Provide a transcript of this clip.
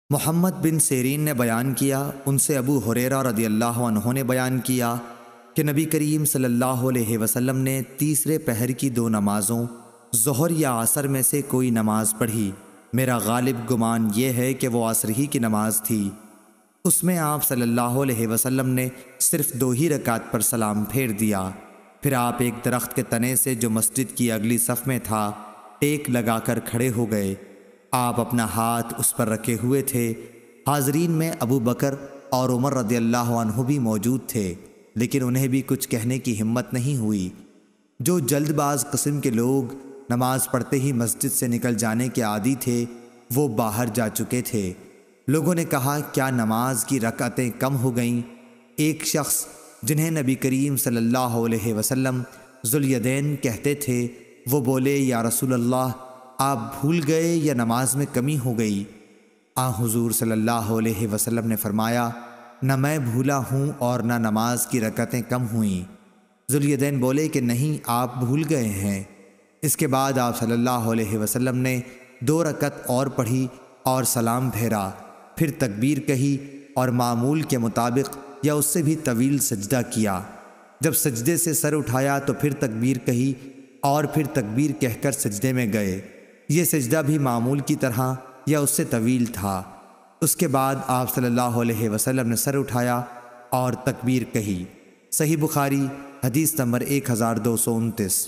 محمد بن سیرین نے بیان کیا، ان سے ابو ہریرہ رضی اللہ عنہ نے بیان کیا کہ نبی کریم صلی اللہ علیہ وسلم نے تیسرے پہر کی 2 نمازوں ظہر یا عصر میں سے کوئی نماز پڑھی۔ میرا غالب گمان یہ ہے کہ وہ عصر ہی کی نماز تھی۔ اس میں آپ صلی اللہ علیہ وسلم نے صرف 2 ہی رکعت پر سلام پھیر دیا۔ پھر آپ ایک درخت کے تنے سے جو مسجد کی اگلی صف میں تھا ٹیک لگا کر کھڑے ہو گئے۔ آپ اپنا ہاتھ اس پر رکھے ہوئے تھے۔ حاضرین میں ابو بکر اور عمر رضی اللہ عنہ بھی موجود تھے، لیکن انہیں بھی کچھ کہنے کی ہمت نہیں ہوئی۔ جو جلد باز قسم کے لوگ نماز پڑھتے ہی مسجد سے نکل جانے کے عادی تھے، وہ باہر جا چکے تھے۔ لوگوں نے کہا، کیا نماز کی رکعتیں کم ہو گئیں؟ ایک شخص جنہیں نبی کریم صلی اللہ علیہ وسلم ذوالیدین کہتے تھے، وہ بولے، یا رسول اللہ، آپ بھول گئے یا نماز میں کمی ہو گئی؟ حضور صلی اللہ علیہ وسلم نے فرمایا، نہ میں بھولا ہوں اور نہ نماز کی رکعتیں کم ہوئیں۔ ذوالیدین بولے کہ نہیں، آپ بھول گئے ہیں۔ اس کے بعد آپ صلی اللہ علیہ وسلم نے 2 رکعت اور پڑھی اور سلام پھیرا، پھر تکبیر کہی اور معمول کے مطابق یا اس سے بھی طویل سجدہ کیا۔ جب سجدے سے سر اٹھایا تو پھر تکبیر کہی اور پھر تکبیر کہہ کر سجدے میں گئے۔ یہ سجدہ بھی معمول کی طرح یا اس سے طویل تھا۔ اس کے بعد آپ صلی اللہ علیہ وسلم نے سر اٹھایا اور تکبیر کہی۔ صحیح بخاری حدیث نمبر 1229۔